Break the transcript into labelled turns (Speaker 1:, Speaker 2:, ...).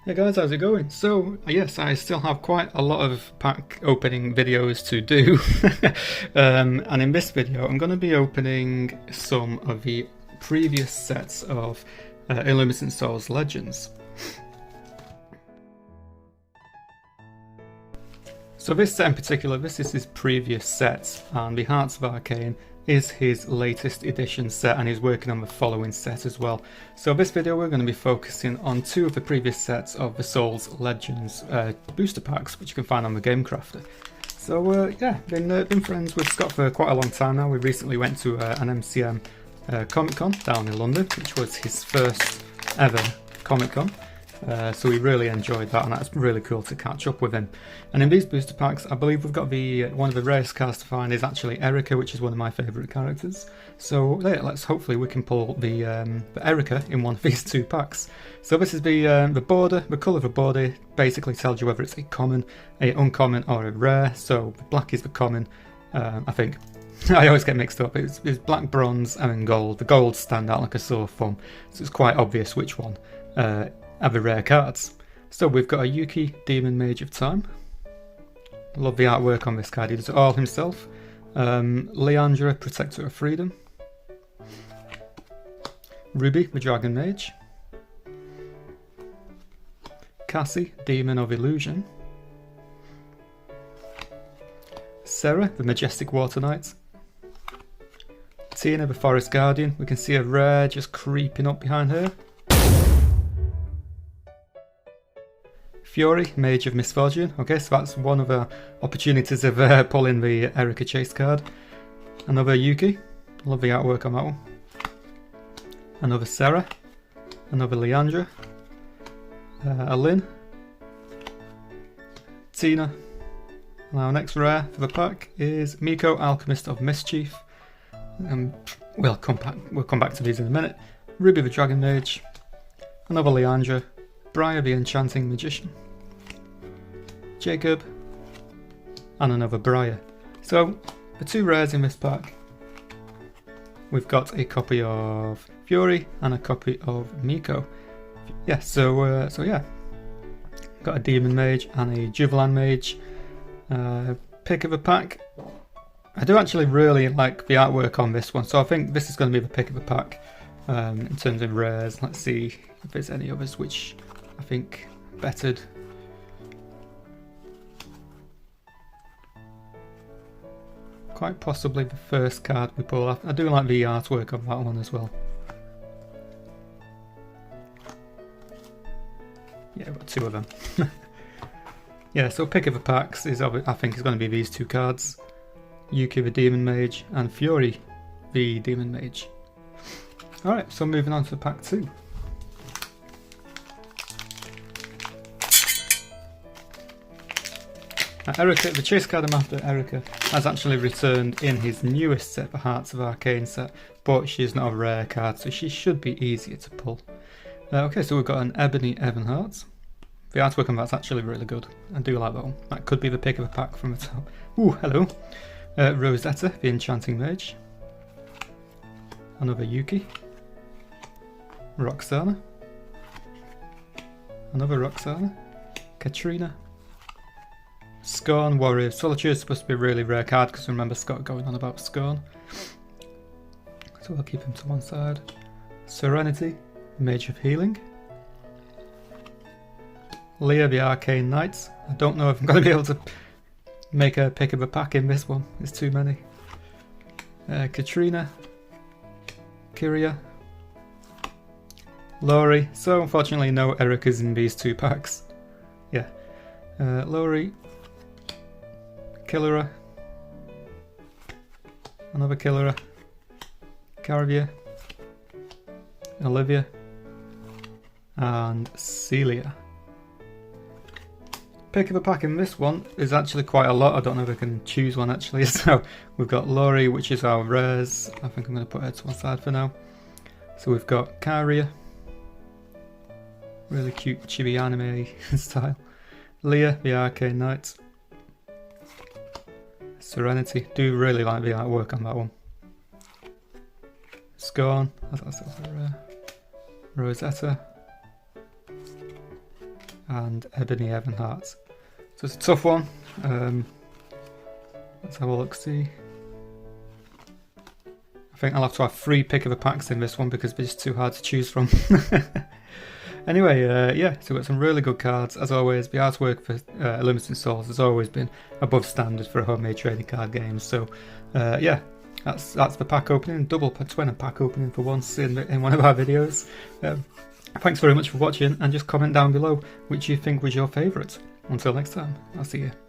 Speaker 1: Hey guys, how's it going? So, yes, I still have quite a lot of pack opening videos to do. And in this video, I'm going to be opening some of the previous sets of Ellumacent Souls Legends. So this set in particular, this is his previous set, and the Hearts of Arcane is his latest edition set, and he's working on the following set as well. So this video we're going to be focusing on two of the previous sets of the Souls Legends booster packs, which you can find on the Game Crafter. So yeah, been friends with Scott for quite a long time now. We recently went to an MCM Comic Con down in London, which was his first ever Comic Con. So we really enjoyed that, and that's really cool to catch up with him. And in these booster packs, I believe we've got the one of the rarest cards to find is actually Erica, which is one of my favourite characters. So yeah, hopefully we can pull the Erica in one of these two packs. So this is the border, the colour of the border basically tells you whether it's a common, a uncommon, or a rare. So black is the common, I think. I always get mixed up. It's black, bronze, and then gold. The gold stand out like a sore thumb, so it's quite obvious which one are the rare cards. So we've got a Yuki, Demon Mage of Time. Love the artwork on this card, he does it all himself. Leandra, Protector of Freedom. Ruby, the Dragon Mage. Cassie, Demon of Illusion. Sarah, the Majestic Water Knight. Tina, the Forest Guardian. We can see a rare just creeping up behind her. Fury, Mage of Misfortune. Okay, so that's one of the opportunities of pulling the Erica Chase card. Another Yuki. Love the artwork on that one. Another Sarah. Another Leandra. A Lynn. Tina. And our next rare for the pack is Miko, Alchemist of Mischief. We'll come back to these in a minute. Ruby the Dragon Mage. Another Leandra. Briar the Enchanting Magician. Jacob. And another Briar. So the two rares in this pack, we've got a copy of Fury and a copy of Miko. Yeah, so yeah, got a Demon Mage and a Jubilant Mage. Pick of a pack. I do actually really like the artwork on this one, so I think this is going to be the pick of the pack in terms of rares. Let's see if there's any others which I think bettered. Quite possibly the first card we pull off. I do like the artwork on that one as well. Yeah, I've got two of them. Yeah, so pick of the packs is, I think, is going to be these two cards. Yuki the Demon Mage and Fury the Demon Mage. Alright, so moving on to pack 2. Erica, the chase card I'm after, Erica, has actually returned in his newest set, the Hearts of Arcane set, but she's not a rare card, so she should be easier to pull. Okay, so we've got an Ebony Evanheart. The artwork on that's actually really good. I do like that one. That could be the pick of a pack from the top. Ooh, hello. Rosetta, the Enchanting Mage. Another Yuki. Roxana. Another Roxana. Katrina. Scorn, Warrior of Solitude is supposed to be a really rare card because remember Scott going on about Scorn. So we'll keep him to one side. Serenity, Mage of Healing. Leah, the Arcane Knights. I don't know if I'm going to be able to make a pick of a pack in this one. There's too many. Katrina. Kyria. Laurie. So unfortunately no Ericas in these two packs. Yeah. Laurie. Killera. Another Killera. Caravia. Olivia. And Celia. Pick of a pack in this one is actually quite a lot. I don't know if I can choose one actually. So we've got Laurie, which is our rares. I think I'm going to put her to one side for now. So we've got Caria. Really cute chibi anime style. Leah, the Arcane Knight. Serenity. Do really like the artwork on that one. Scorn. That's also rare. Rosetta. and Ebony Evanhart. So it's a tough one. Let's have a look-see. I think I'll have to have 3 pick of the packs in this one because it's just too hard to choose from. Anyway, yeah, so we've got some really good cards. As always, the artwork for Ellumacent Souls has always been above standard for a homemade trading card game. So, yeah, that's the pack opening, double twin pack opening for once in one of our videos. Thanks very much for watching, and just comment down below which you think was your favourite. Until next time, I'll see you.